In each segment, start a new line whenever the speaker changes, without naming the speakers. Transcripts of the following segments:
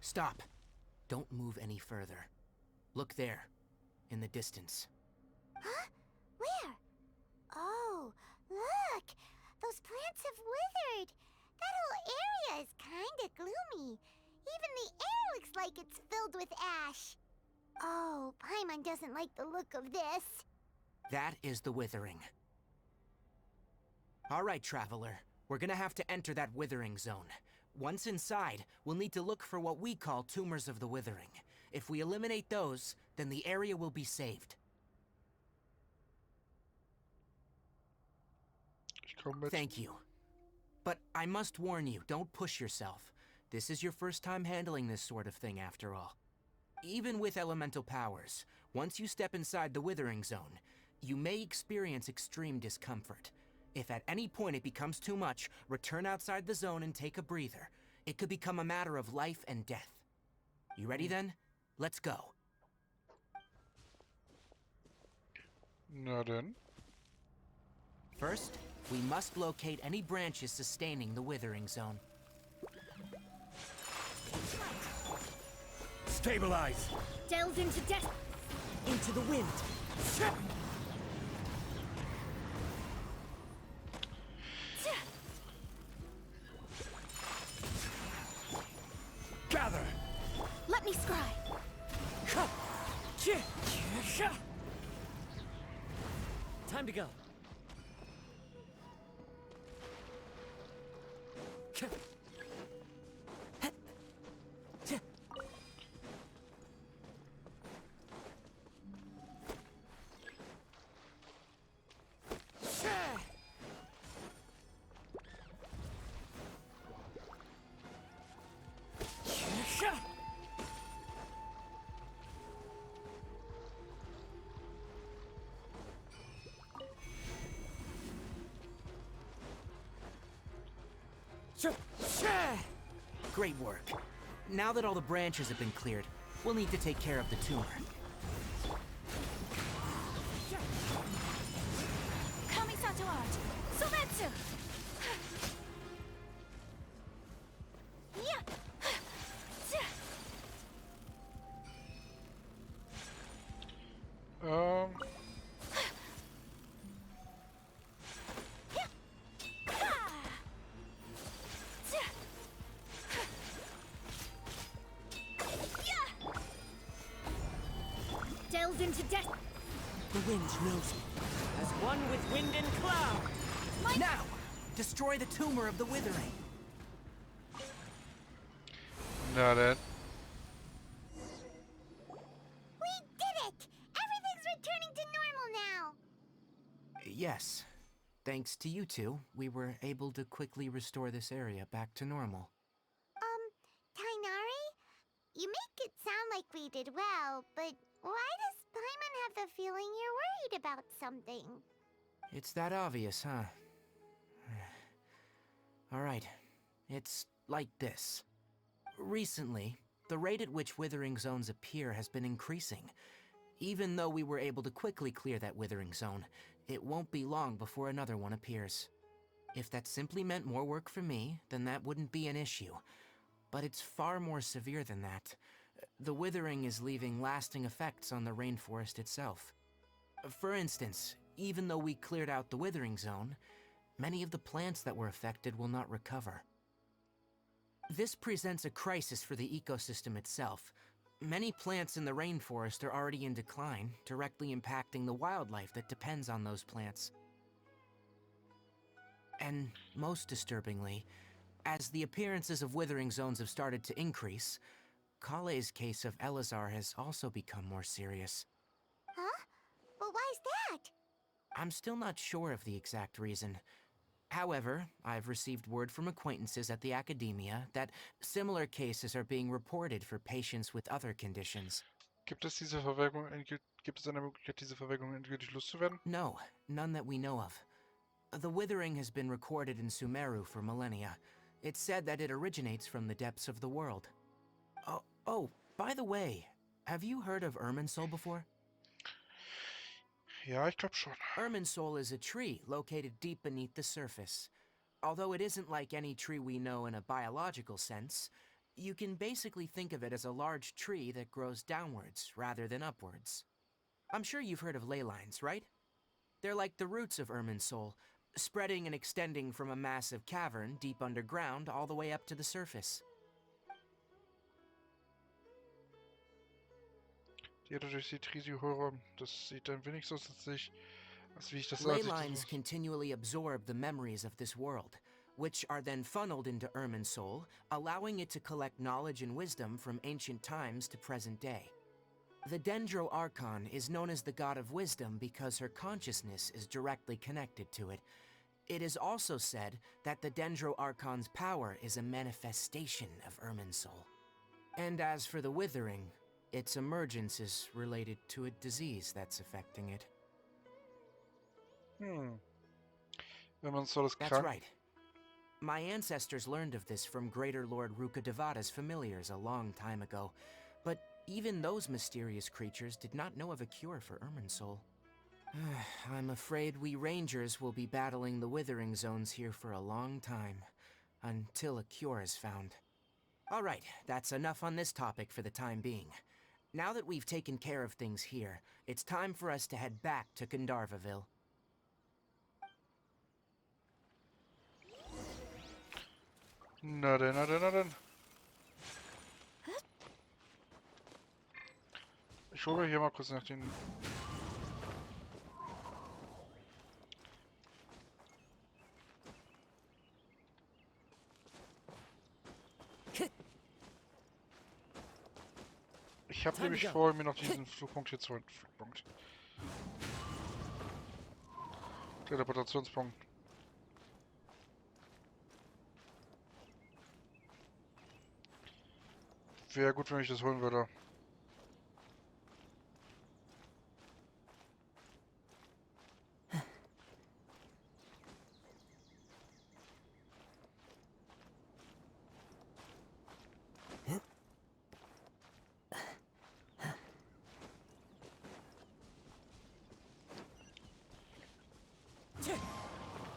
Stop. Don't move any further. Look there, in the distance.
Huh? Where? Oh, look! Those plants have withered! That whole area is kinda gloomy. Even the air looks like it's filled with ash. Oh, Paimon doesn't like the look of this.
That is the withering. All right, traveler. We're gonna have to enter that withering zone. Once inside, we'll need to look for what we call tumors of the withering. If we eliminate those, then the area will be saved.
Ich komm mit.
Thank you. But I must warn you, don't push yourself. This is your first time handling this sort of thing, after all. Even with elemental powers, once you step inside the withering zone, you may experience extreme discomfort. If at any point it becomes too much, return outside the zone and take a breather. It could become a matter of life and death. You ready then? Let's go.
Na denn.
First, we must locate any branches sustaining the withering zone.
Stabilize!
Delve into death.
Into the wind! Gather!
Let me scry.
Time to go.
Great work. Now that all the branches have been cleared, we'll need to take care of the tumor.
Kamisato art. Sometsu. Yeah. Delve into death.
The wind knows me.
As one with wind and cloud!
Now! Destroy the tumor of the withering.
Na denn.
We did it! Everything's returning to normal now!
Yes. Thanks to you two, we were able to quickly restore this area back to normal.
Tainari? You make it sound like we did well, but why does Paimon have the feeling you're worried about something?
It's that obvious, huh? Alright. It's like this. Recently, the rate at which withering zones appear has been increasing. Even though we were able to quickly clear that withering zone, it won't be long before another one appears. If that simply meant more work for me, then that wouldn't be an issue. But it's far more severe than that. The withering is leaving lasting effects on the rainforest itself. For instance, even though we cleared out the withering zone, many of the plants that were affected will not recover. This presents a crisis for the ecosystem itself. Many plants in the rainforest are already in decline, directly impacting the wildlife that depends on those plants. And most disturbingly, as the appearances of withering zones have started to increase, Kale's case of Elazar has also become more serious.
Huh? But why's that?
I'm still not sure of the exact reason. However, I've received word from acquaintances at the academia that similar cases are being reported for patients with other conditions.
Gibt es eine Möglichkeit, diese Verwirkung endgültig loszuwerden?
No, none that we know of. The withering has been recorded in Sumeru for millennia. It's said that it originates from the depths of the world. Oh, by the way, have you heard of Irminsul before?
Ja, ich glaube schon.
Irminsul is a tree located deep beneath the surface. Although it isn't like any tree we know in a biological sense, You can basically think of it as a large tree that grows downwards rather than upwards. I'm sure you've heard of ley lines, right? They're like the roots of Irminsul, spreading and extending from a massive cavern deep underground all the way up to the surface.
Jeder durchsieht riesige Hohlräume. Das sieht ein wenig so aus, als wie ich das sah,
Ley
als ich das
lines
so.
continually absorb the memories of this world, which are then funneled into Irminsul, allowing it to collect knowledge and wisdom from ancient times to present day. The Dendro Archon is known as the god of wisdom because her consciousness is directly connected to it. It is also said that the Dendro Archon's power is a manifestation of Irminsul. And as for the Withering, its emergence is related to a disease that's affecting it.
Wenn man soll, ist
That's
krank.
right. My ancestors learned of this from Greater Lord Rukkhadevata's familiars a long time ago, but even those mysterious creatures did not know of a cure for Irminsul. I'm afraid we rangers will be battling the Withering Zones here for a long time, until a cure is found. All right, that's enough on this topic for the time being. Now that we've taken care of things here, it's time for us to head back to Gandharvaville.
Na denn, na denn, na denn. Ich hole hier mal kurz nach den... Ich habe nämlich vor, mir noch diesen Flugpunkt hier zu holen. Flugpunkt. Teleportationspunkt. Wäre gut, wenn ich das holen würde.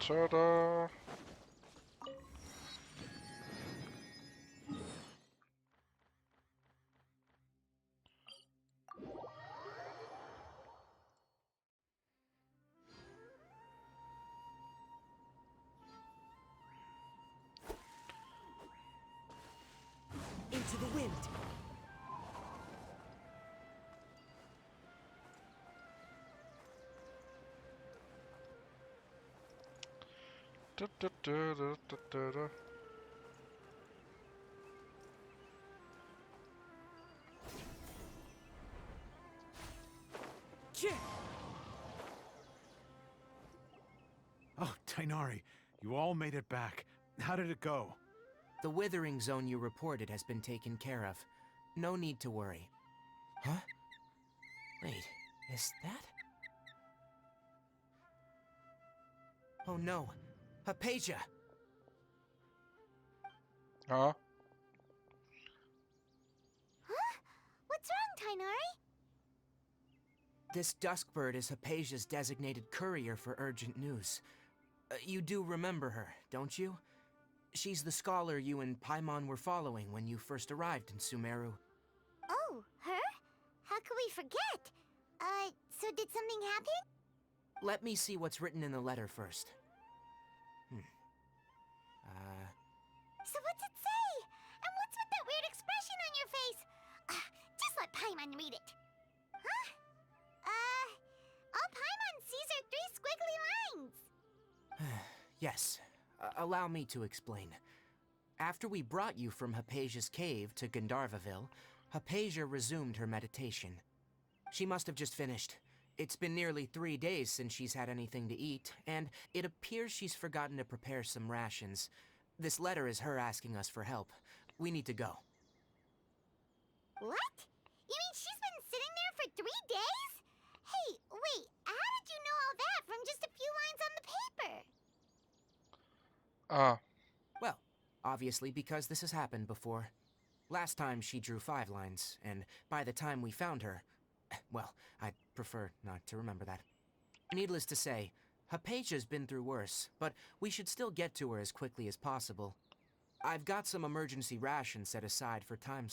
Tada!
Into the wind.
Da, da, da, da, da, da, da.
Oh, Tainari, you all made it back. How did it go?
The Withering Zone you reported has been taken care of. No need to worry. Huh? Wait, is that? Oh no, Hypatia!
Ja.
Huh? What's wrong, Tainari?
This Duskbird is Hypatia's designated courier for urgent news. You do remember her, don't you? She's the scholar you and Paimon were following when you first arrived in Sumeru.
Oh, her? How could we forget? So did something happen?
Let me see what's written in the letter first.
So what's it say? And what's with that weird expression on your face? Just let Paimon read it. Huh? All Paimon sees are 3 squiggly lines.
Yes, allow me to explain. After we brought you from Hypatia's cave to Gandharvaville, Hypatia resumed her meditation. She must have just finished. It's been nearly 3 days since she's had anything to eat, and it appears she's forgotten to prepare some rations. This letter is her asking us for help. We need to go.
What? You mean she's been sitting there for 3 days? Hey, wait, how did you know all that from just a few lines on the paper?
Ah.
Well, obviously because this has happened before. Last time she drew 5 lines, and by the time we found her... Well, I'd prefer not to remember that. Needless to say, Hypatia's been through worse, but we should still get to her as quickly as possible. I've got some emergency rations set aside for times